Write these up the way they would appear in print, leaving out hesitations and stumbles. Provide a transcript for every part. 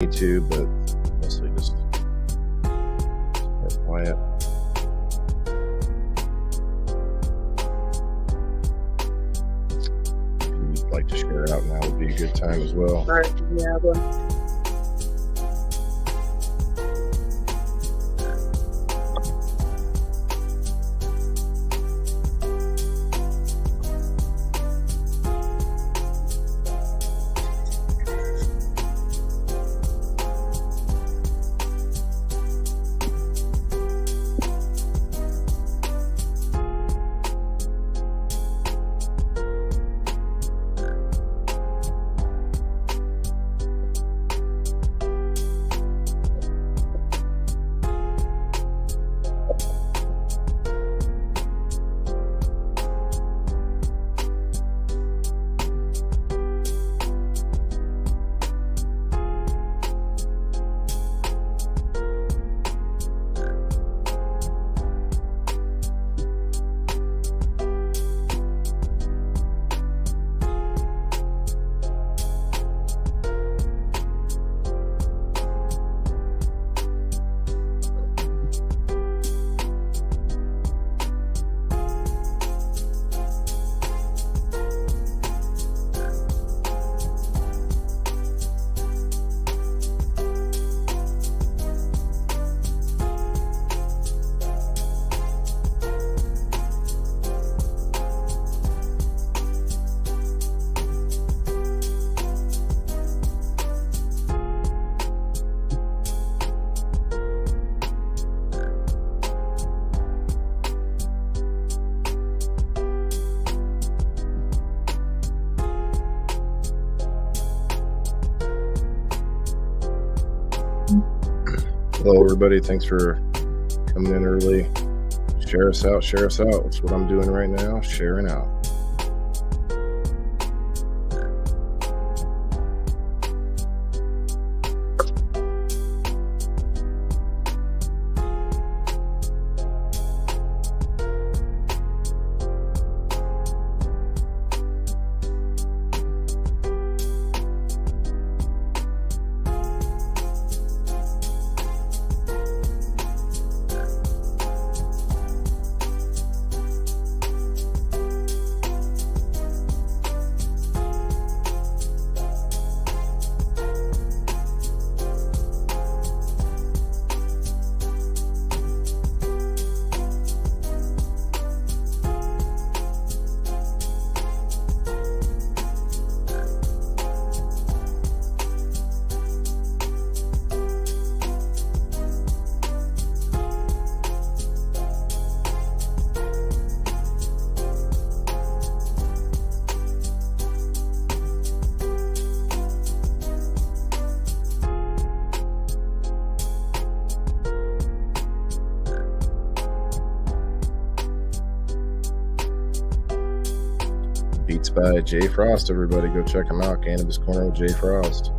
need to, but mostly just quiet. If you'd like to share it out now, would be a good time as well. All right, yeah, well. Hello, everybody. Thanks for coming in early. Share us out. Share us out. That's what I'm doing right now. Sharing out. Beats by Jay Frost, everybody. Go check him out. Cannabis Corner with Jay Frost.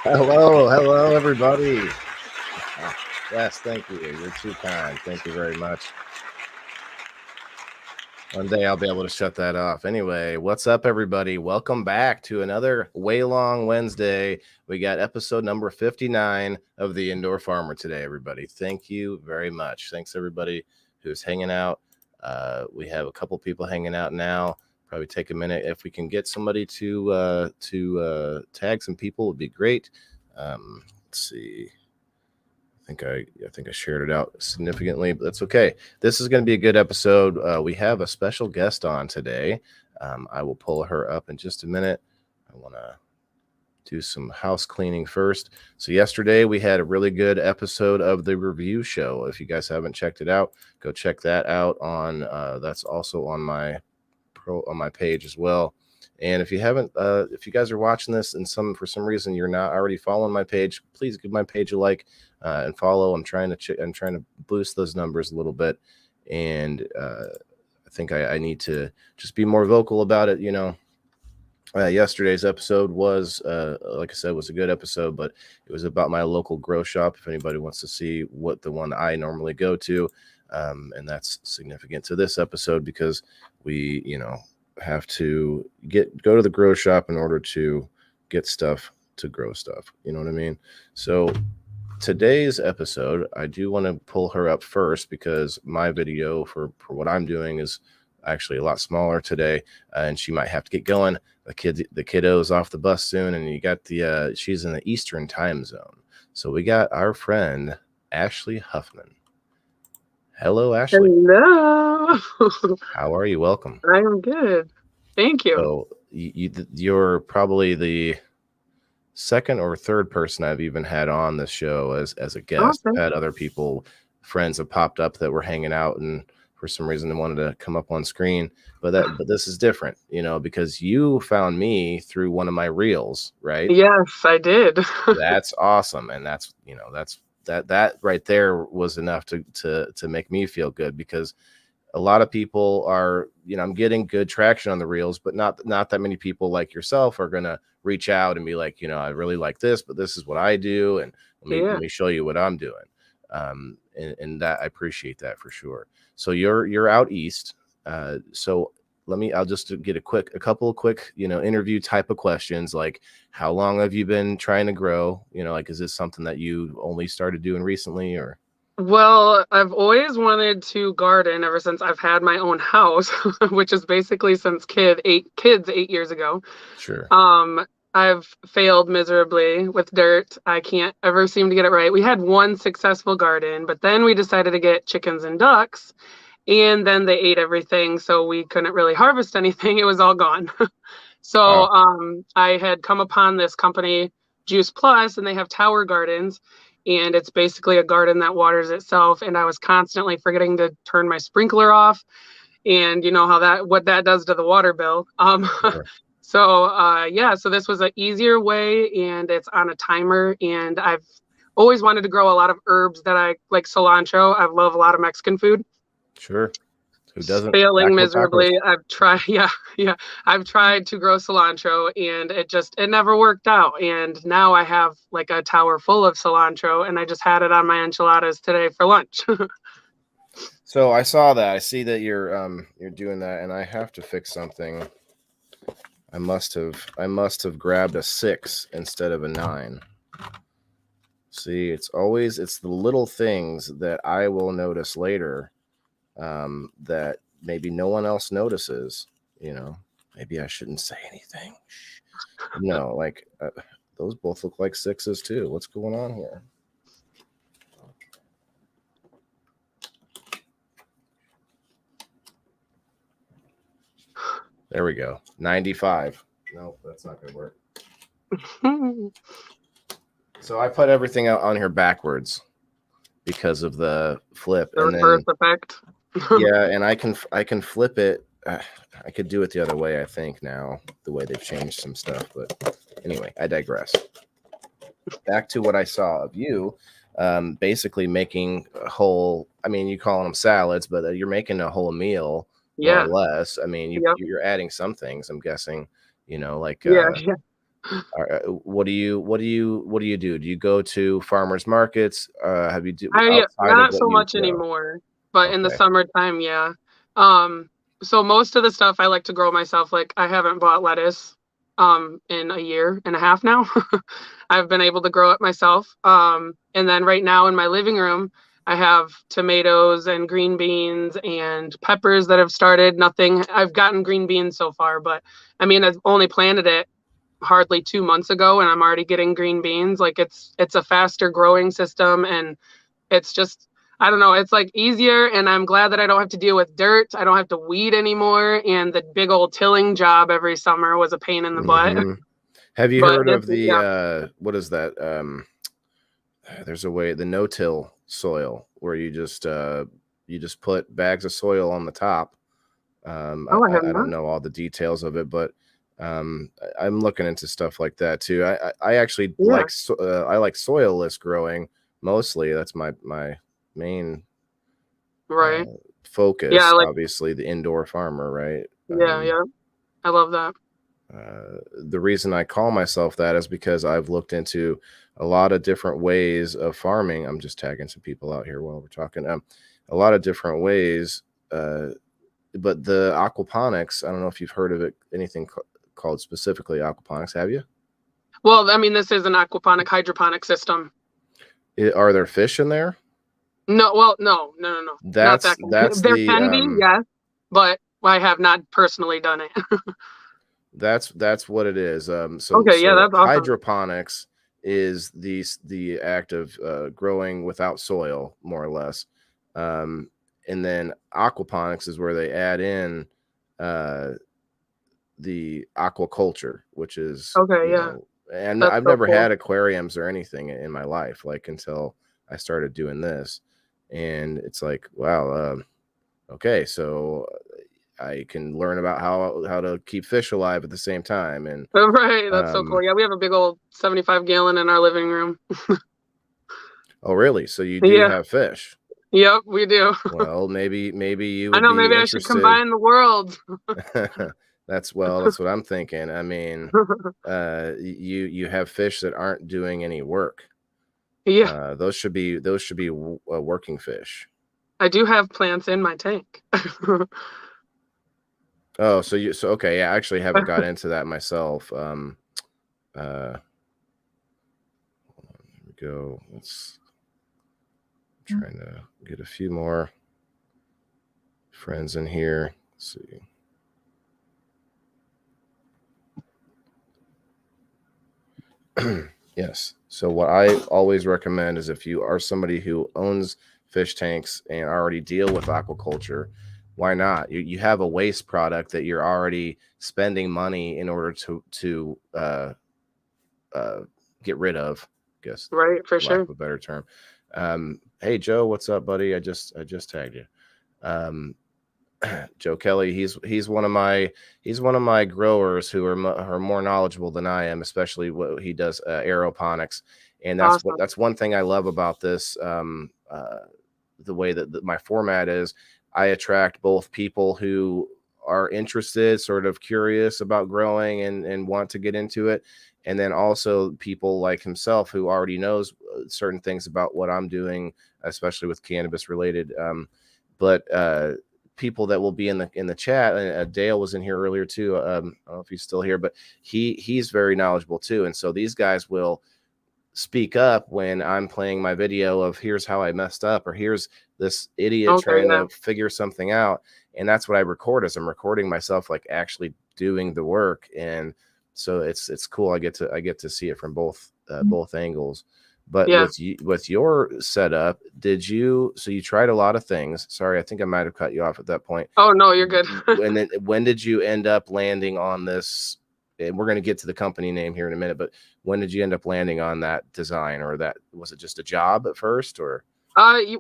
Hello, everybody. Yes, thank you. You're too kind. Thank you very much. One day I'll be able to shut that off. Anyway, what's up, everybody? Welcome back to another Waylon Wednesday. We got episode number 59 of the Indoor Farmer today, everybody. Thank you very much. Thanks, everybody who's hanging out. We have a couple people hanging out now. Probably take a minute. If we can get somebody to tag some people, would be great. Let's see. I think I shared it out significantly, but that's okay. This is going to be a good episode. We have a special guest on today. I will pull her up in just a minute. I want to do some house cleaning first. So yesterday we had a really good episode of the review show. If you guys haven't checked it out, go check that out on that's also on my page as well. And if you haven't, if you guys are watching this and for some reason you're not already following my page, please give my page a like and follow. I'm trying to boost those numbers a little bit, and I think I need to just be more vocal about it. Yesterday's episode was, like I said, was a good episode, but it was about my local grow shop. If anybody wants to see what the one I normally go to, and that's significant to this episode because we, have to go to the grow shop in order to get stuff to grow stuff. You know what I mean? So today's episode, I do want to pull her up first because my video for what I'm doing is actually a lot smaller today, and she might have to get going. The kiddo's off the bus soon, and you got she's in the Eastern time zone. So we got our friend Ashley Huffman. Hello, Ashley. Hello. How are you? Welcome. I am good. Thank you. So you're probably the second or third person I've even had on the show as a guest. Okay. I've had other friends have popped up that were hanging out and for some reason they wanted to come up on screen. But this is different, because you found me through one of my reels, right? Yes, I did. That's awesome. And that's that right there was enough to make me feel good because a lot of people are, I'm getting good traction on the reels, but not that many people like yourself are going to reach out and be like, I really like this, but this is what I do. And let me show you what I'm doing. And that I appreciate that for sure. So you're out East. So I'll just get a couple of quick, interview type of questions. Like how long have you been trying to grow? Is this something that you only started doing recently or? Well, I've always wanted to garden ever since I've had my own house, which is basically since 8 years ago. Sure. I've failed miserably with dirt. I can't ever seem to get it right. We had one successful garden, but then we decided to get chickens and ducks, and then they ate everything, so we couldn't really harvest anything. It was all gone. So I had come upon this company, Juice Plus, and they have tower gardens, and it's basically a garden that waters itself. And I was constantly forgetting to turn my sprinkler off, and you know what that does to the water bill. Sure. So this was an easier way, and it's on a timer. And I've always wanted to grow a lot of herbs that I like. Cilantro. I love a lot of Mexican food. Sure. Who doesn't? Failing miserably. I've tried. Yeah. I've tried to grow cilantro, and it never worked out. And now I have like a tower full of cilantro, and I just had it on my enchiladas today for lunch. So I saw that. I see that you're doing that, and I have to fix something. I must have grabbed a 6 instead of a 9. See, it's the little things that I will notice later that maybe no one else notices. Maybe I shouldn't say anything. No, like those both look like 6s too. What's going on here? There we go. 95. No, that's not going to work. So I put everything out on here backwards because of the flip. The reverse effect. Yeah, and I can flip it. I could do it the other way, I think, now, the way they've changed some stuff. But anyway, I digress. Back to what I saw of you. Basically making a whole, you call them salads, but you're making a whole meal. More or less. You're adding some things, I'm guessing, What do you do? Do you go to farmers markets? Have you do I outside of not what so you much grow? anymore, but in the Okay. summertime, yeah. Um, so most of the stuff I like to grow myself. Like I haven't bought lettuce in a year and a half now. I've been able to grow it myself. And then right now in my living room, I have tomatoes and green beans and peppers that have started. Nothing. I've gotten green beans so far, but I mean, I've only planted it hardly 2 months ago, and I'm already getting green beans. Like it's a faster growing system, and it's just, I don't know, it's like easier, and I'm glad that I don't have to deal with dirt. I don't have to weed anymore, and the big old tilling job every summer was a pain in the butt. Hmm. Have you But heard this of is, the yeah. what is that? There's a way, the no-till soil, where you just put bags of soil on the top. I, Oh, I have I I don't not. know all the details of it, but I'm looking into stuff like that too. I actually Yeah, like I like soilless growing mostly. That's my main right. uh, Yeah, focus. like, Obviously, the indoor farmer, right? yeah, yeah. I love that. The reason I call myself that is because I've looked into a lot of different ways of farming. I'm just tagging some people out here while we're talking. A lot of different ways, uh, but the aquaponics. I don't know if you've heard of it. Anything called specifically aquaponics? Have you? Well, I mean, this is an aquaponic hydroponic system. Are there fish in there? No, well, no, no, no, no. Not That's that kind. that's There the can be, yes, but I have not personally done it. that's what it is. So Okay, yeah, so that's awesome. hydroponics is the act of growing without soil, more or less. Um, and then aquaponics is where they add in uh, the aquaculture, which is, Okay, yeah, and that's I've so never cool. had aquariums or anything in my life, like until I started doing this, and it's like, wow, okay, so I can learn about how to keep fish alive at the same time, and Right, that's so cool. um, Yeah, we have a big old 75 gallon in our living room. oh, really? So you do Yeah, have fish? yep, we do. Well, maybe you I would know, be maybe I should interested. combine the worlds. That's what I'm thinking. I mean, you have fish that aren't doing any work. Yeah, Those should be working fish. I do have plants in my tank. Oh, so okay, yeah, I actually haven't got into that myself. Here we go. Let's trying to get a few more friends in here. Let's see. Yes. So what I always recommend is, if you are somebody who owns fish tanks and already deal with aquaculture, why not? You have a waste product that you're already spending money in order to get rid of, I guess, Right, for for lack sure. of a better term. Hey Joe, what's up, buddy? I just tagged you. Um, Joe Kelly, he's one of my growers who are more knowledgeable than I am, especially what he does, aeroponics, and Awesome. that's one thing I love about this. The way that my format is, I attract both people who are interested, sort of curious about growing and want to get into it, and then also people like himself who already knows certain things about what I'm doing, especially with cannabis related. But people that will be in the chat. And Dale was in here earlier too. I don't know if he's still here, but he's very knowledgeable too. And so these guys will speak up when I'm playing my video of, here's how I messed up, or here's this idiot Okay, trying yeah. to figure something out. And that's what I record, as I'm recording myself like actually doing the work. And so it's cool. I get to see it from both angles. But Yeah. with your setup, so you tried a lot of things. Sorry, I think I might have cut you off at that point. Oh no, you're good. And then when did you end up landing on this? And we're going to get to the company name here in a minute, but when did you end up landing on that design, or that was it just a job at first, or?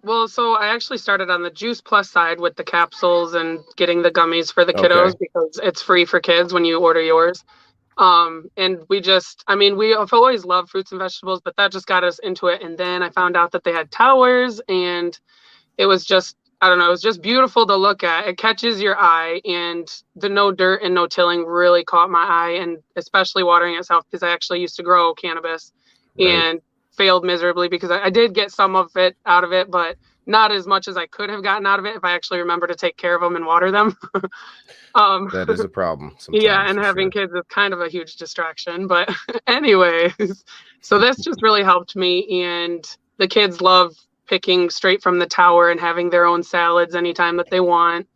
Well, so I actually started on the Juice Plus side with the capsules and getting the gummies for the Okay. kiddos because it's free for kids when you order yours. And I mean, we have always loved fruits and vegetables, but that just got us into it. And then I found out that they had towers, and it was just, I don't know, it's just beautiful to look at. It catches your eye, and the no dirt and no tilling really caught my eye, and especially watering it south because I actually used to grow cannabis Right. and failed miserably because I did get some of it out of it, but not as much as I could have gotten out of it if I actually remember to take care of them and water them. um, That is a problem yeah, sometimes and for having sure. kids is kind of a huge distraction. But anyways, so this just really helped me, and the kids love picking straight from the tower and having their own salads anytime that they want.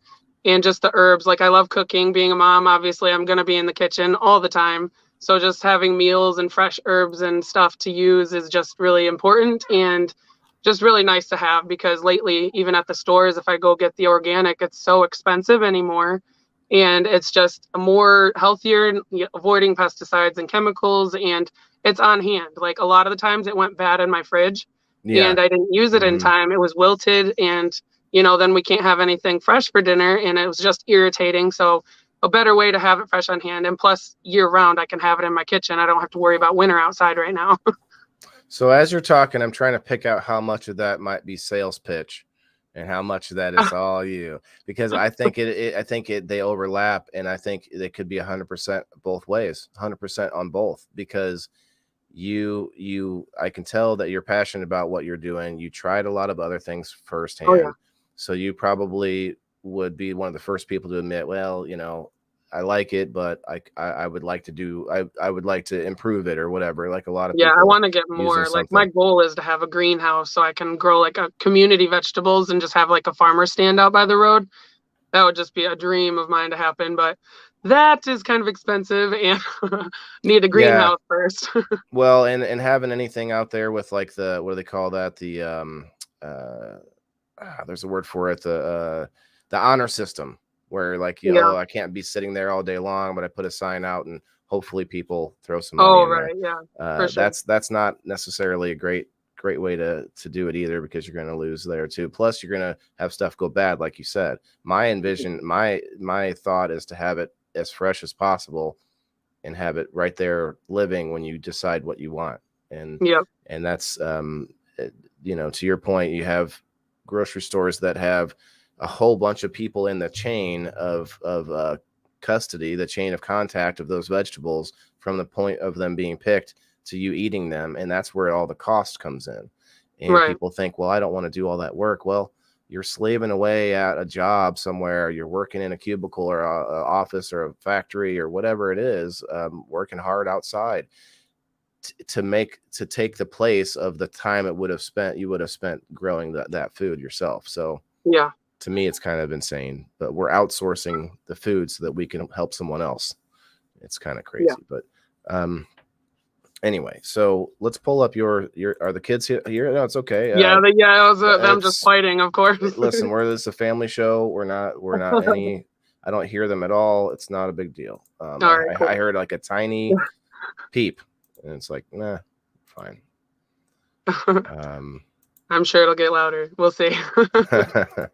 And just the herbs. Like, I love cooking. Being a mom, obviously, I'm going to be in the kitchen all the time. So just having meals and fresh herbs and stuff to use is just really important and just really nice to have, because lately, even at the stores, if I go get the organic, it's so expensive anymore. And it's just more healthier, avoiding pesticides and chemicals, and it's on hand. Like, a lot of the times it went bad in my fridge Yeah. and I didn't use it in Mhm. time. It was wilted, and then we can't have anything fresh for dinner, and it was just irritating. So a better way to have it fresh on hand, and plus year round I can have it in my kitchen. I don't have to worry about winter outside right now. So as you're talking, I'm trying to pick out how much of that might be sales pitch and how much of that is all you, because I think they overlap, and I think they could be 100% both ways, 100% on both, because I can tell that you're passionate about what you're doing. You tried a lot of other things Oh yeah. firsthand, so you probably would be one of the first people to admit, well, I like it, but I would like to I would like to improve it or whatever. Like a lot of Yeah, I people want to get using more. Like, my something. goal is to have a greenhouse so I can grow like a community vegetables and just have like a farmer stand out by the road. That would just be a dream of mine to happen, but that is kind of expensive and need a Yeah. greenhouse first. Well, and having anything out there with like the, what do they call that? Uh there's a word for it, the honor system, where like, Yeah. oh, I can't be sitting there all day long, but I put a sign out and hopefully people throw some money Oh, in there. right. Yeah, for sure. That's not necessarily a great way to do it either, because you're going to lose there too. Plus you're going to have stuff go bad, like you said. My thought is to have it as fresh as possible and have it right there living when you decide what you want. and Yep. and that's to your point, you have grocery stores that have a whole bunch of people in the chain of custody, the chain of contact of those vegetables, from the point of them being picked to you eating them, and that's where all the cost comes in. And Right. people think, well, I don't want to do all that work. Well, you're slaving away at a job somewhere, you're working in a cubicle or a office or a factory or whatever it is, working hard outside to take the place of the time you would have spent growing that food yourself. So Yeah. to me, it's kind of insane, but we're outsourcing the food so that we can help someone else. It's kind of Yeah. crazy, but um anyway, so let's pull up your are the kids here? No, it's okay. Yeah, it was them just It's fighting, of course. Listen, this is a family show. We're not any. I don't hear them at all. It's not a big deal. All right, I cool. heard like a tiny peep, and it's like, nah, fine. Um, I'm sure it'll get louder. We'll see. let's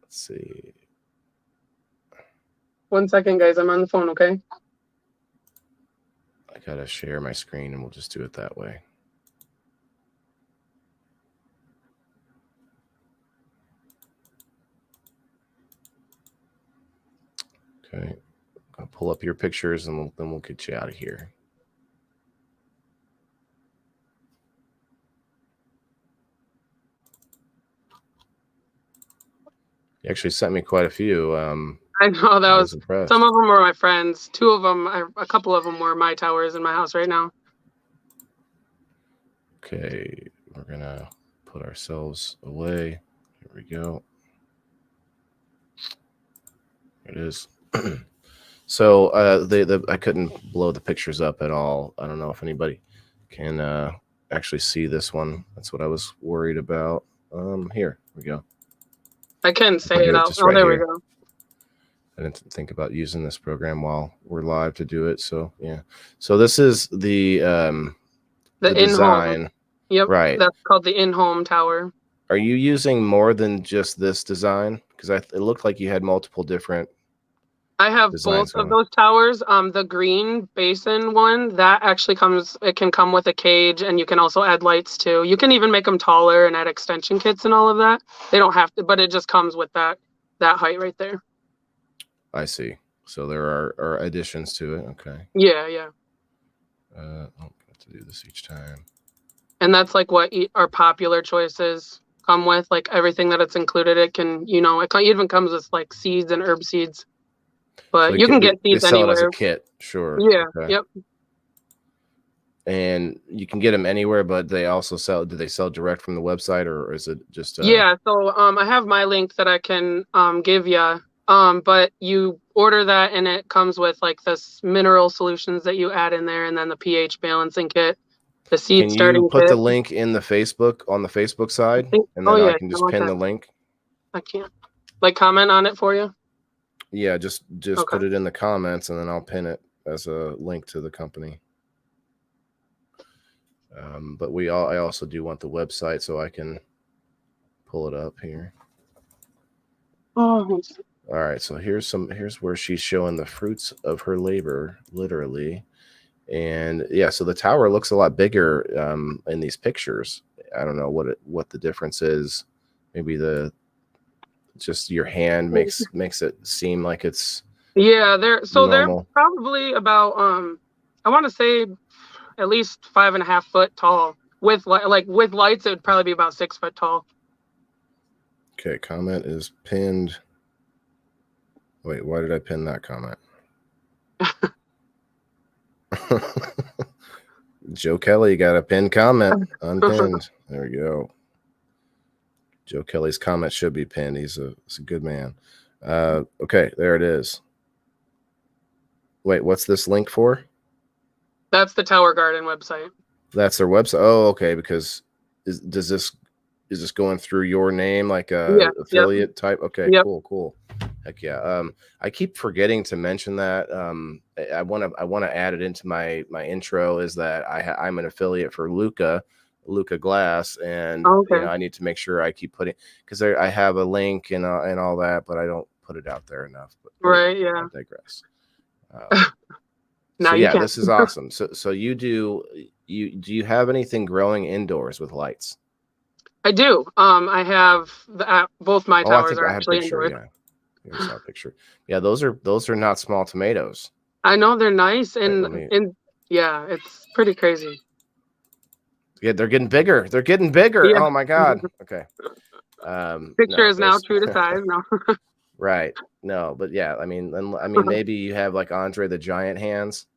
see. 1 second, guys. I'm on the phone, okay? I gotta share my screen, and we'll just do it that way. Okay, I'll pull up your pictures, and then we'll get you out of here. You actually sent me quite a few. I know that I was was some impressed. of them were my friends. Two of them, a couple of them were my towers in my house right now. Okay, we're gonna put ourselves away. Here we go. Here it is. So I couldn't blow the pictures up at all. I don't know if anybody can actually see this one. That's what I was worried about. Here we go. I can I can say do it it out. just Oh, right there we here. go. I didn't think about using this program while we're live to do it. So yeah. So this is the The in-home. design. Yep, Right. that's called the in-home tower. Are you using more than just this design? Because it looked like you had multiple different. I have designs both of going? those towers. The green basin one, that actually it can come with a cage, and you can also add lights too. You can even make them taller and add extension kits and all of that. They don't have to, but it just comes with that height right there. I see. So there are additions to it. Okay. Yeah, yeah. I have to do this each time. And that's like what our popular choices come with, like everything that it's included. It can, it even comes with like seeds and herb seeds. But So you can get they seeds sell it as a anywhere. kit. Sure. Yeah, Okay. yep. And you can get them anywhere, but they also sell. Do they sell direct from the website, or is it just? Yeah. So I have my link that I can give you. But you order that, and it comes with like this mineral solutions that you add in there, and then the pH balancing kit, the seed Can you starting put the kit. link in the Facebook on the Facebook side, and Oh then I yeah, can I just want pin that. the link? I can't like comment on it for you. Yeah, just Okay. put it in the comments, and then I'll pin it as a link to the company. But I also do want the website, so I can pull it up here. Oh. All right, so here's where she's showing the fruits of her labor, literally. And yeah, so the tower looks a lot bigger in these pictures. I don't know what the difference is. Maybe just your hand makes it seem like it's They're normal. probably about I want to say at least 5.5 foot tall. With with lights, it would probably be about 6 foot tall. Okay, comment is pinned. Wait, why did I pin that comment? Joe Kelly got a pinned comment unpinned. There we go. Joe Kelly's comment should be pinned. He's a good man. Okay, there it is. Wait, what's this link for? That's the Tower Garden website. That's their website. Oh, okay. Because is this going through your name, like a affiliate type? Okay, yep. Cool. Heck yeah. I keep forgetting to mention that. I want to add it into my intro. Is that I'm an affiliate for Luca Glass, and I need to make sure I keep putting, because I have a link and all that, but I don't put it out there enough. But right, yeah. I digress. Now so you yeah, can. this is awesome. So do you have anything growing indoors with lights? I do. I have both my towers are actually indoors. Yeah, here's our picture. Yeah, those are not small tomatoes. I know, they're nice, and yeah, it's pretty crazy. Yeah, they're getting bigger. Yeah. Oh my God. Okay. Picture is now true to size. No. Right. No, but yeah, I mean, maybe you have like Andre the Giant hands,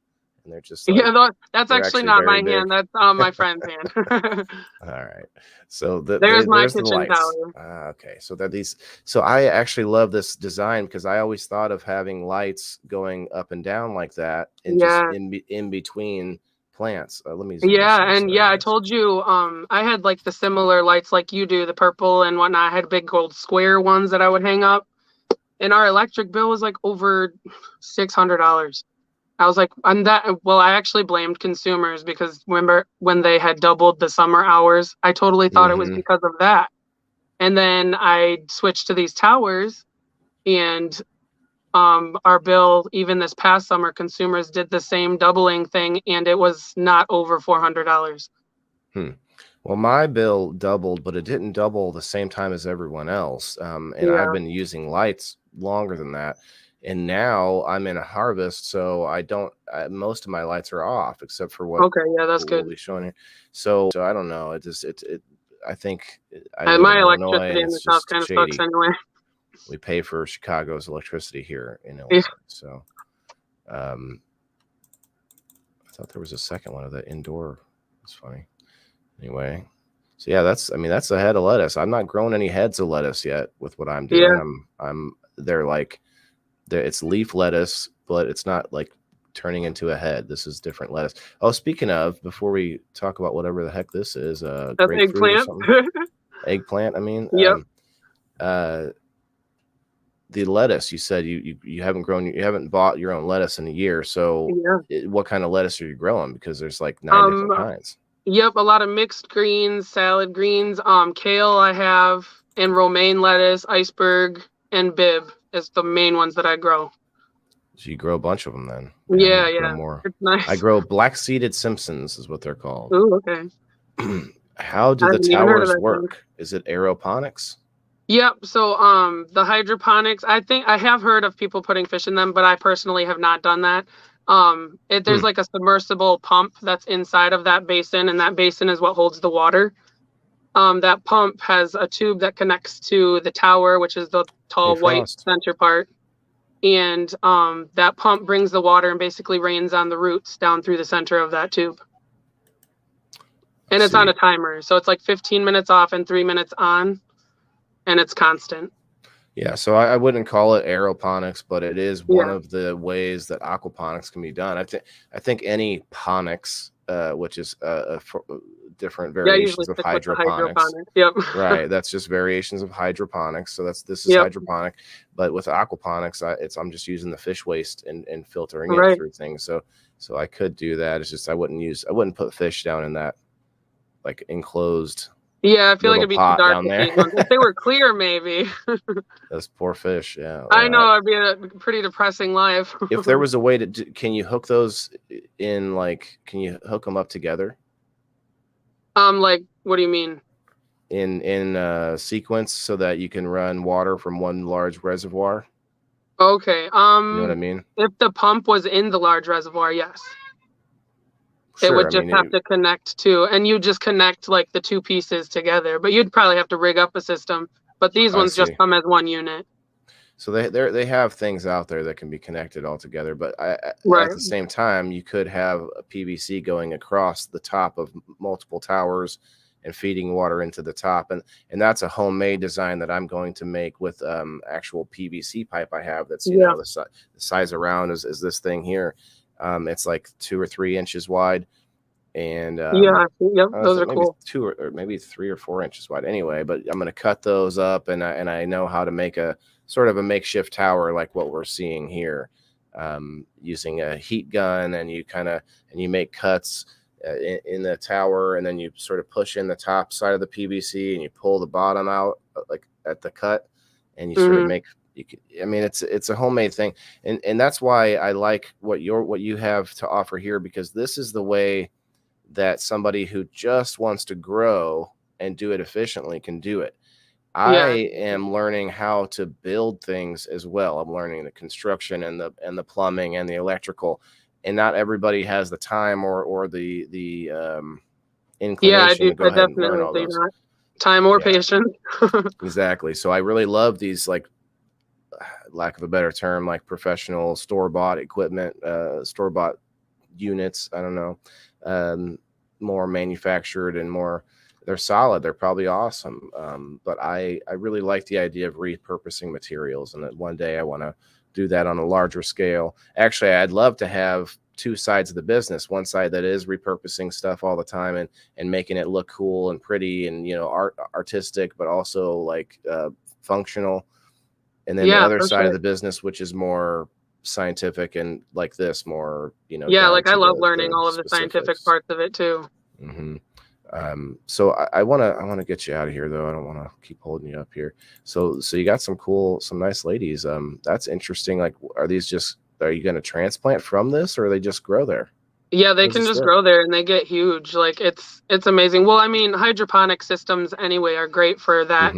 and they're just like, that's actually not my hand. That's my friend's hand. All right. So there's my kitchen the lights. tower. Okay. So so I actually love this design, because I always thought of having lights going up and down like that, and just in between plants. Let me. I told you. I had like the similar lights like you do, the purple and whatnot. I had big gold square ones that I would hang up, and our electric bill was like over $600. I was like, I actually blamed consumers, because remember when they had doubled the summer hours? I totally thought it was because of that. And then I switched to these towers, and our bill, even this past summer, consumers did the same doubling thing, and it was not over $400. Well, my bill doubled, but it didn't double the same time as everyone else. And I've been using lights longer than that. And now I'm in a harvest, so I don't. Most of my lights are off, except for what. Okay, yeah, that's good. We'll be showing here. So I don't know. I think my electricity in the house kind of sucks anyway. We pay for Chicago's electricity here in Illinois. So, I thought there was a second one of that indoor. It's funny. Anyway, so yeah, that's a head of lettuce. I'm not growing any heads of lettuce yet with what I'm doing. Yeah. It's leaf lettuce, but it's not like turning into a head. This is different lettuce. Oh, speaking of, before we talk about whatever the heck this is, eggplant. Eggplant. I mean, the lettuce, you said you haven't bought your own lettuce in a year. So what kind of lettuce are you growing? Because there's like 9 different kinds. Yep, a lot of mixed greens, salad greens, kale I have, and romaine lettuce, iceberg, and bib is the main ones that I grow. So you grow a bunch of them then. Yeah, Grow yeah. more. It's nice. I grow black-seeded Simpsons is what they're called. Ooh, okay. How do I the haven't even heard of towers that thing. work? Is it aeroponics? Yep. So, the hydroponics, I think I have heard of people putting fish in them, but I personally have not done that. There's like a submersible pump that's inside of that basin, and that basin is what holds the water. That pump has a tube that connects to the tower, which is the Hey, tall white Frost. center part. And that pump brings the water and basically rains on the roots down through the center of that tube. And it's on a timer. So it's like 15 minutes off and 3 minutes on, and it's constant. Yeah, so I wouldn't call it aeroponics, but it is one Yeah. of the ways that aquaponics can be done. I think any ponics, which is different Yeah, I usually variations of stick with the hydroponics. hydroponics. Yep. Right, that's just variations of hydroponics. So this is Yep. hydroponic, but with aquaponics, I'm just using the fish waste and filtering it Right. through things. So I could do that. It's just I wouldn't put fish down in that like enclosed Yeah, I feel like little it'd be too pot dark down with there. these ones. If they were clear, maybe. Those poor fish. Yeah. I know it'd be a pretty depressing life. If there was a way to can you hook those in, like, can you hook them up together Like, what do you mean? in sequence so that you can run water from one large reservoir? Okay. You know what I mean? If the pump was in the large reservoir, yes. It Sure. would I just mean, have to connect to, and you just connect like the two pieces together, but you'd probably have to rig up a system. But these I ones just see. come as one unit. So they have things out there that can be connected all together, but at Right. the same time, you could have a PVC going across the top of multiple towers and feeding water into the top, and that's a homemade design that I'm going to make with actual PVC pipe I have. That's the size around is this thing here. It's like 2 or 3 inches wide, and Yeah. Yep. Those are maybe cool. 2 or maybe 3 or 4 inches wide. Anyway, but I'm going to cut those up, and I know how to make a sort of a makeshift tower like what we're seeing here, using a heat gun, and you make cuts in the tower, and then you sort of push in the top side of the PVC, and you pull the bottom out like at the cut, and you sort of make. I mean, it's a homemade thing, and that's why I like what you have to offer here, because this is the way that somebody who just wants to grow and do it efficiently can do it. I am learning how to build things as well. I'm learning the construction and the plumbing and the electrical, and not everybody has the time or the inclination to go I ahead and learn definitely all do those. not. Time or Yeah, patience. exactly. So I really love these, like, lack of a better term, like professional store-bought equipment, store-bought units. I don't know, more manufactured and more. They're solid. They're probably awesome. But I really like the idea of repurposing materials, and that one day I want to do that on a larger scale. Actually, I'd love to have two sides of the business. One side that is repurposing stuff all the time and making it look cool and pretty and artistic, but also like functional. And then the other side of the business, which is more scientific and like this, more Yeah, down like I to love the learning all of the scientific specifics. parts of it too. Mm-hmm. So I want to get you out of here, though. I don't want to keep holding you up here. So you got some nice ladies. That's interesting. Like, are you going to transplant from this, or they just grow there? Yeah, they can just grow there and they get huge. Like it's amazing. Well, I mean, hydroponic systems anyway are great for that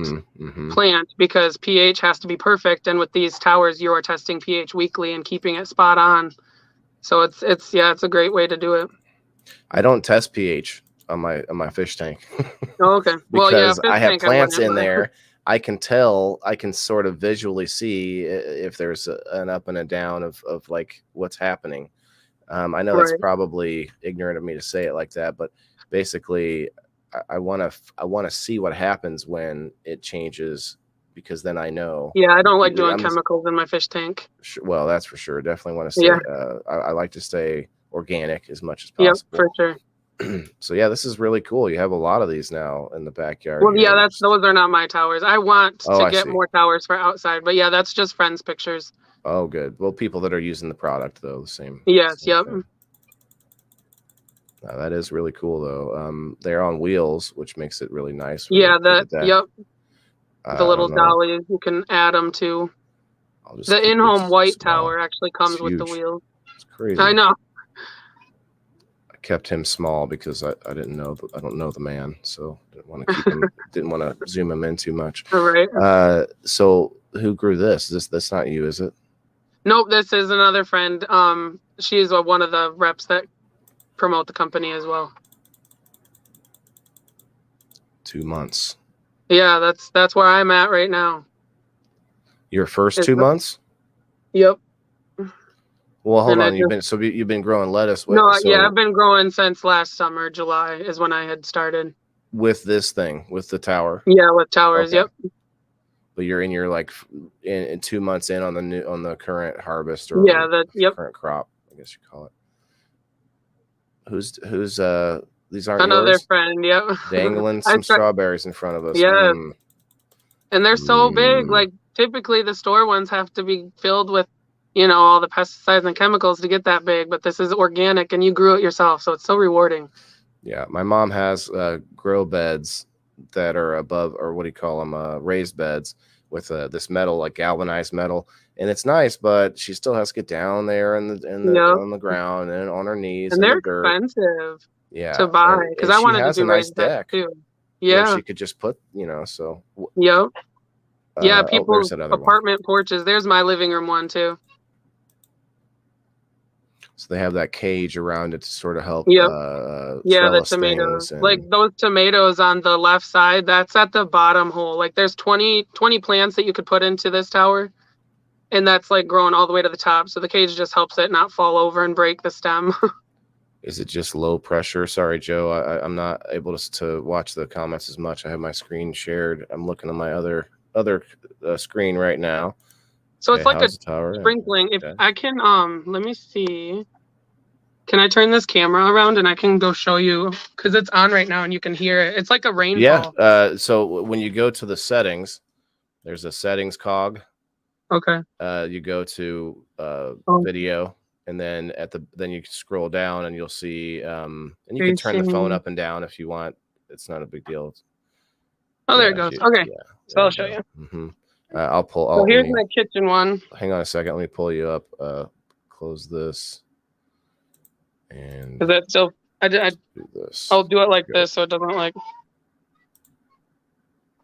plant because pH has to be perfect. And with these towers, you are testing pH weekly and keeping it spot on. So it's a great way to do it. I don't test pH on my fish tank. Oh, okay. Well, yeah, because I have tank, plants in there. I can sort of visually see if there's an up and a down of like what's happening. I know that's probably ignorant of me to say it like that, but basically I want to see what happens when it changes, because then I know. Yeah, I don't like doing chemicals in my fish tank. Well, that's for sure. Definitely want to stay. I like to stay organic as much as possible. Yep, for sure. So yeah, this is really cool. You have a lot of these now in the backyard. Well, yeah, those are not my towers. I want to get more towers for outside, but yeah, that's just friends' pictures. Oh, good. Well, people that are using the product, though, the same. Yes. Same thing. That is really cool, though. They're on wheels, which makes it really nice. Yeah, yep. The little dollies you can add them to. I'll just The keep in-home it white small. tower actually It's comes with the huge. wheels. It's crazy. I know. I kept him small because I didn't know I don't know the man, so didn't want to keep him. Didn't want to zoom him in too much. All right. So who grew this? That's not you, is it? Nope, this is another friend. She's one of the reps that promote the company as well. 2 months. Yeah, that's where I'm at right now. Your first 2 months? Yep. Well, hold on. You've been growing lettuce. I've been growing since last summer. July is when I had started. With this thing, with the tower. Yeah, with towers. Okay. Yep. But you're in your in 2 months in on the current harvest or current crop, I guess you call it. Who's these aren't another yours? Friend? Yep. Dangling some strawberries in front of us. Yeah. And they're so big. Like typically the store ones have to be filled with, all the pesticides and chemicals to get that big. But this is organic and you grew it yourself, so it's so rewarding. Yeah, my mom has grow beds that are above, or what do you call them, raised beds with this metal, like galvanized metal, and it's nice, but she still has to get down there on the ground and on her knees, and they're expensive to buy, because I wanted to do raised beds too. Yeah, where she could just put, so. Yep. Yeah, people's apartment porches. There's my living room one too. So they have that cage around it to sort of help. Yep. The tomatoes. Like those tomatoes on the left side, that's at the bottom hole. Like there's 20 plants that you could put into this tower. And that's like growing all the way to the top. So the cage just helps it not fall over and break the stem. Is it just low pressure? Sorry, Joe. I'm not able to watch the comments as much. I have my screen shared. I'm looking at my other screen right now. So it's like a sprinkling. If I can, let me see. Can I turn this camera around and I can go show you, because it's on right now and you can hear it. It's like a rainfall. Yeah. So when you go to the settings, there's a settings cog. Okay. You go to video, and then then you scroll down and you'll see, and you can turn the phone up and down if you want. It's not a big deal. Oh, there it goes. Okay. Yeah, so I'll show you. Mm-hmm. I'll pull. So here's my kitchen one. Hang on a second. Let me pull you up. Close this. And is that still? Do this. I'll do it like this so it doesn't like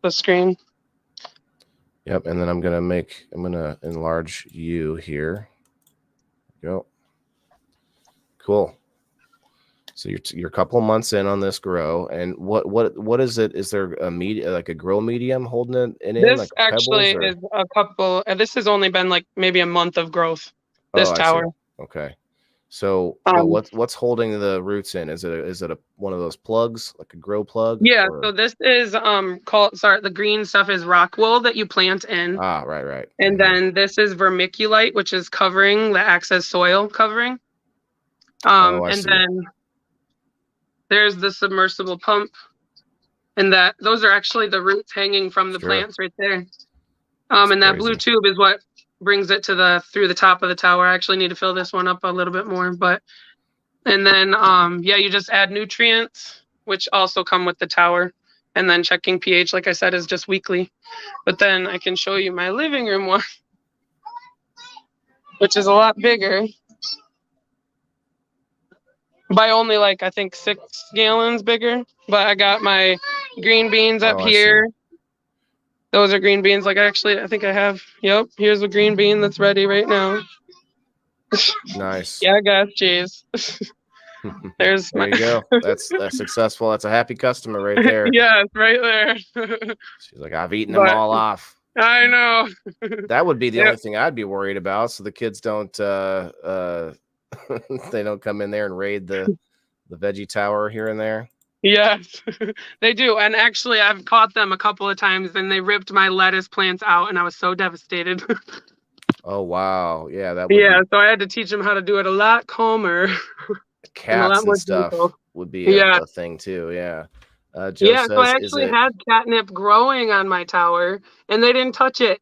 the screen. Yep, and then I'm gonna enlarge you here. Go. Cool. So you're a couple months in on this grow, and what is it? Is there a like a grow medium holding it in? This like actually is a couple, and this has only been like maybe a month of growth. This tower. Okay. So what's holding the roots in? Is it one of those plugs, like a grow plug? Yeah. So this is the green stuff is rock wool that you plant in. Ah, right. And then this is vermiculite, which is covering that acts as soil covering. And then there's the submersible pump, and those are actually the roots hanging from the plants right there. And that blue tube is what brings it through the top of the tower. I actually need to fill this one up a little bit more, and then you just add nutrients, which also come with the tower, and then checking pH, like I said, is just weekly. But then I can show you my living room one, which is a lot bigger by only I think 6 gallons bigger. But I got my green beans up here. Those are green beans. I think I have. Yep. Here's a green bean that's ready right now. Nice. Yeah, I got cheese. There you go. That's successful. That's a happy customer right there. Yeah, it's right there. She's like, I've eaten them all off. I know. That would be the only thing I'd be worried about, so the kids don't they don't come in there and raid the veggie tower here and there. Yes, they do. And actually, I've caught them a couple of times, and they ripped my lettuce plants out, and I was so devastated. Oh, wow. Yeah. So I had to teach them how to do it a lot calmer. Cats and stuff would be a thing too. Yeah. Joe says, so I actually had catnip growing on my tower, and they didn't touch it.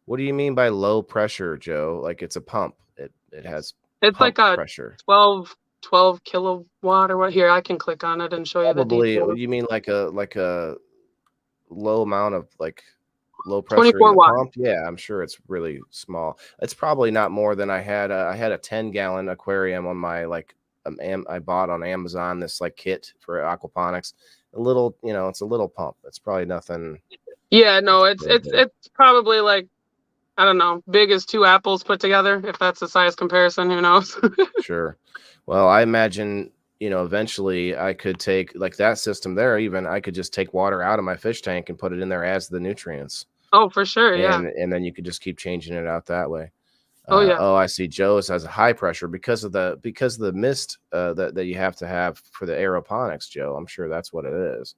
What do you mean by low pressure, Joe? Like it's a pump. It has like a pressure. 12 kilowatt or what? Here, I can click on it and show you the details. You mean like a low amount of low pressure in 24 the watt. pump. Yeah, I'm sure it's really small. It's probably not more than I had a 10-gallon aquarium on my I bought on Amazon this like kit for aquaponics. A little, it's a little pump. It's probably nothing. Yeah, no, it's Really it's big. it's probably like, I don't know, big as 2 apples put together, if that's a size comparison, who knows? Sure. Well, I imagine, eventually I could take like that system there, even I could just take water out of my fish tank and put it in there as the nutrients. Oh, for sure, yeah. And then you could just keep changing it out that way. Oh, yeah. Oh, I see. Joe's has a high pressure because of the mist that you have to have for the aeroponics, Joe. I'm sure that's what it is.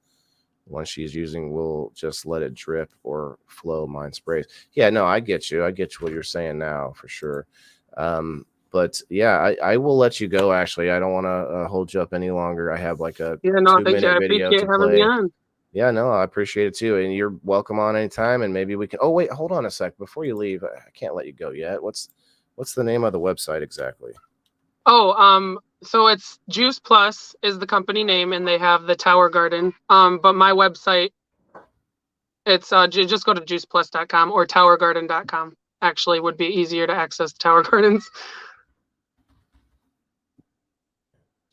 One she's using will just let it drip or flow. Mine sprays. Yeah, no, I get you. I get you what you're saying now for sure. But yeah, I will let you go. Actually, I don't want to hold you up any longer. I have like a Yeah, no, thank you. 2-minute I video appreciate to having me play. on. Yeah, no, I appreciate it too. And you're welcome on anytime. And maybe we can. Oh, wait, hold on a sec. Before you leave, I can't let you go yet. What's the name of the website exactly? Oh, so it's Juice Plus is the company name, and they have the Tower Garden. But my website, it's just go to juiceplus.com or towergarden.com. Actually, would be easier to access the Tower Gardens.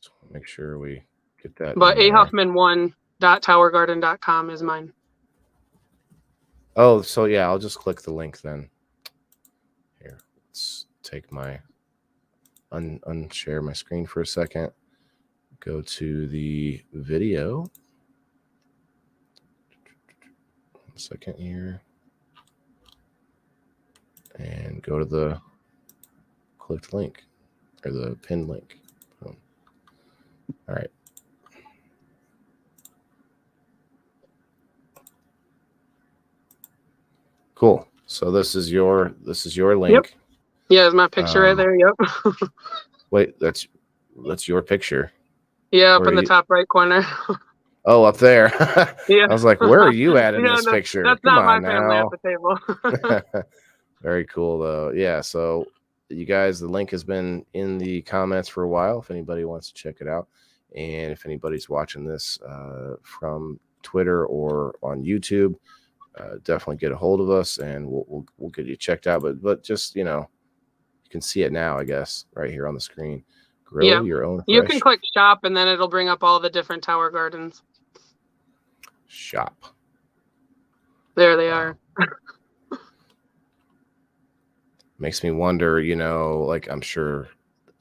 So make sure we get that But in there. ahuffman1.towergarden.com is mine. Oh, so yeah, I'll just click the link then. Here, let's take my unshare my screen for a second. Go to the video. 1 second here. And go to the clicked link or the pinned link. Boom. All right. Cool. So this is your link. Yep. Yeah, there's my picture right there. Yep. Wait, that's your picture. Yeah, up in the top right corner. Oh, up there. Yeah. I was like, where are you at in Yeah, this no, picture? that's Come not my on family at now. the table. Very cool though. Yeah. So you guys, the link has been in the comments for a while if anybody wants to check it out. And if anybody's watching this from Twitter or on YouTube, definitely get a hold of us and we'll get you checked out. But just, you can see it now, I guess, right here on the screen. Grow your own fresh. You can click shop and then it'll bring up all the different Tower Gardens. Shop. There they are. Makes me wonder, like I'm sure,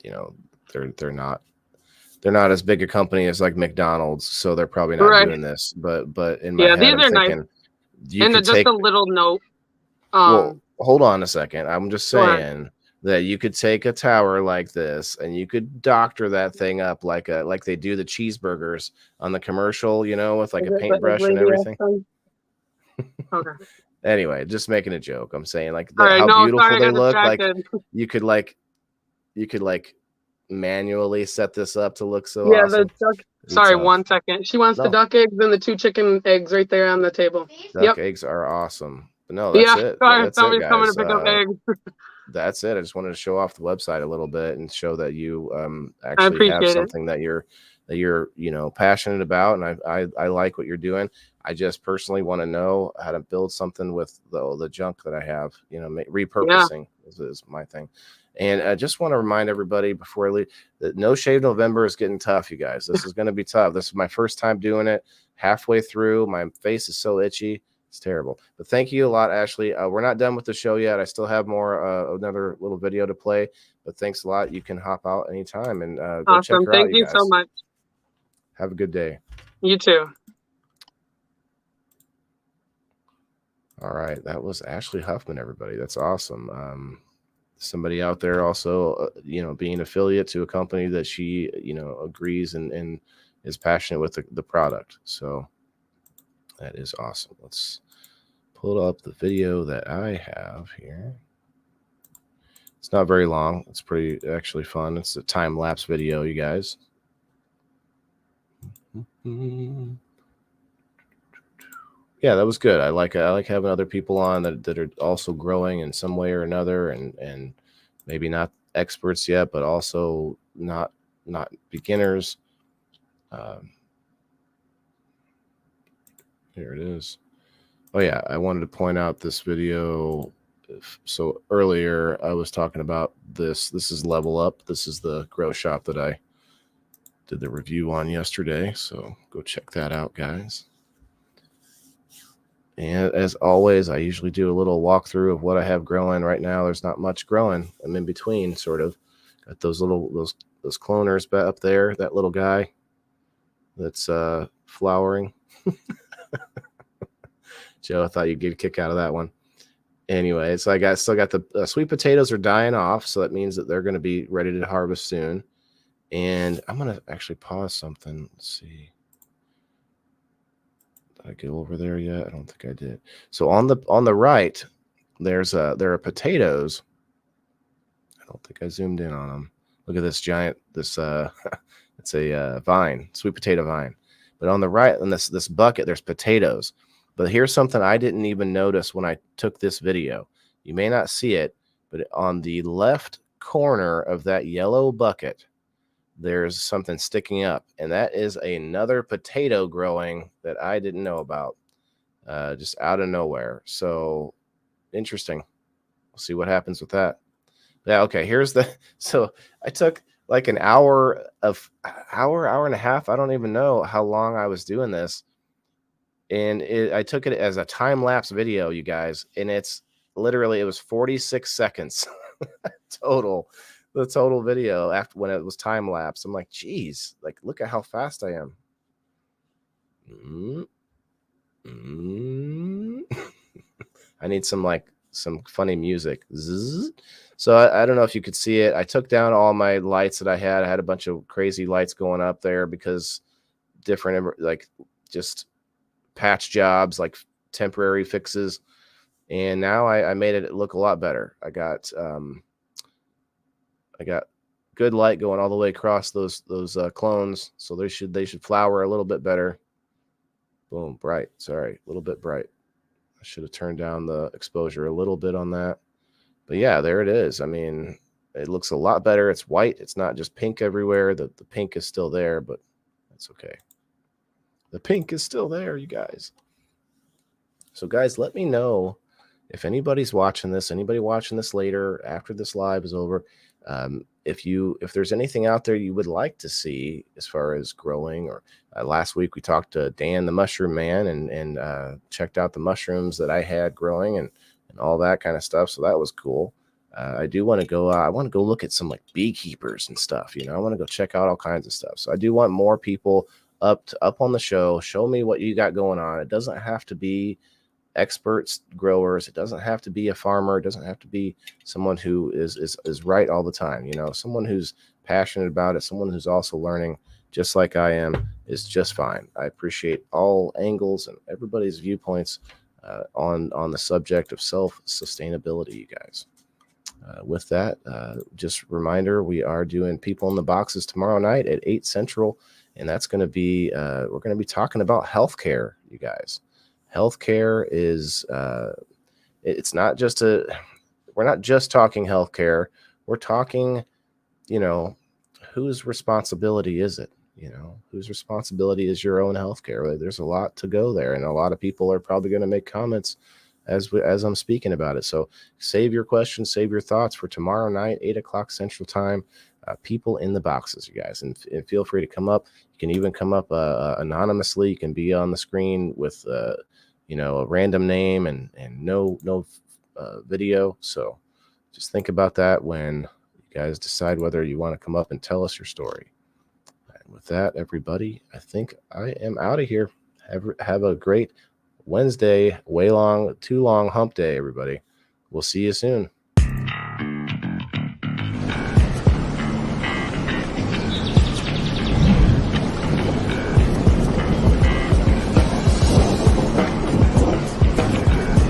they're not as big a company as like McDonald's, so they're probably not doing this. But in my head, I'm thinking you could just take a little note. Well, hold on a second. I'm just saying that you could take a tower like this and you could doctor that thing up like they do the cheeseburgers on the commercial, with like a paintbrush and everything. Okay. Anyway, just making a joke. I'm saying like how beautiful they look. Like you could manually set this up to look so awesome. The duck. Sorry, 1 second. She wants the duck eggs and the 2 chicken eggs right there on the table. Duck eggs are awesome. But no, that's it. Sorry, that's somebody's it, coming guys. to pick up eggs. That's it. I just wanted to show off the website a little bit and show that you actually have something that you're passionate about, and I like what you're doing. I just personally want to know how to build something with the junk that I have. Repurposing is my thing. And I just want to remind everybody before I leave that No Shave November is getting tough, you guys. This is going to be tough. This is my first time doing it. Halfway through, my face is so itchy. It's terrible. But thank you a lot, Ashley. We're not done with the show yet. I still have more, another little video to play. But thanks a lot. You can hop out anytime and go check her out. Thank you so much. Have a good day. You too. All right. That was Ashley Huffman, everybody. That's awesome. Somebody out there also, being affiliate to a company that she, agrees and is passionate with the product. So that is awesome. Let's pull up the video that I have here. It's not very long. It's pretty actually fun. It's a time-lapse video, you guys. Yeah, that was good. I like having other people on that are also growing in some way or another, and maybe not experts yet, but also not beginners. Here it is. Oh yeah, I wanted to point out this video. So earlier I was talking about this. This is Level Up. This is the grow shop that I did the review on yesterday. So go check that out, guys. And as always, I usually do a little walkthrough of what I have growing right now. There's not much growing. I'm in between, sort of. Got those cloners up there. That little guy that's flowering. Joe, I thought you'd get a kick out of that one. Anyway, so I still got the sweet potatoes are dying off, so that means that they're going to be ready to harvest soon. And I'm going to actually pause something. Let's see. Did I go over there yet? I don't think I did. So on the right, there are potatoes. I don't think I zoomed in on them. Look at this giant, it's a vine, sweet potato vine. But on the right, in this bucket, there's potatoes. But here's something I didn't even notice when I took this video. You may not see it, but on the left corner of that yellow bucket, there's something sticking up, and that is another potato growing that I didn't know about, just out of nowhere. So interesting. We'll see what happens with that. Yeah, okay, so I took like an hour and a half. I don't even know how long I was doing this. And I took it as a time-lapse video, you guys, and it was 46 seconds total, the total video after when it was time-lapse. I'm like, geez, like, look at how fast I am. I need some funny music. Zzz. So I don't know if you could see it. I took down all my lights that I had. I had a bunch of crazy lights going up there because different, like, just patch jobs, like temporary fixes. And now I made it look a lot better. I got good light going all the way across those clones, so they should flower a little bit better. Boom, bright. Sorry, a little bit bright. I should have turned down the exposure a little bit on that. But yeah, there it is. I mean, it looks a lot better. It's white. It's not just pink everywhere. The pink is still there, but that's okay. The pink is still there, you guys. So guys, let me know if anybody's watching this, anybody watching this later after this live is over, if there's anything out there you would like to see as far as growing. Or last week we talked to Dan the Mushroom Man and checked out the mushrooms that I had growing and all that kind of stuff. So that was cool. I do want to go. I want to go look at some like beekeepers and stuff. I want to go check out all kinds of stuff. So I do want more people up on the show. Show me what you got going on. It doesn't have to be experts growers. It doesn't have to be a farmer. It doesn't have to be someone who is right all the time. Someone who's passionate about it, someone who's also learning just like I am is just fine. I appreciate all angles and everybody's viewpoints on the subject of self-sustainability, you guys. With that, just a reminder, we are doing People in the Boxes tomorrow night at 8 Central, and that's going to be, we're going to be talking about healthcare, you guys. Healthcare is, it's not just we're not just talking healthcare. We're talking, whose responsibility is it? Whose responsibility is your own healthcare? There's a lot to go there, and a lot of people are probably going to make comments as I'm speaking about it. So save your questions, save your thoughts for tomorrow night, 8 o'clock Central Time. People in the Boxes, you guys, and feel free to come up. You can even come up anonymously. You can be on the screen with a random name and no video. So just think about that when you guys decide whether you want to come up and tell us your story. And with that, everybody, I think I am out of here. Have a great Wednesday, too long hump day, everybody. We'll see you soon.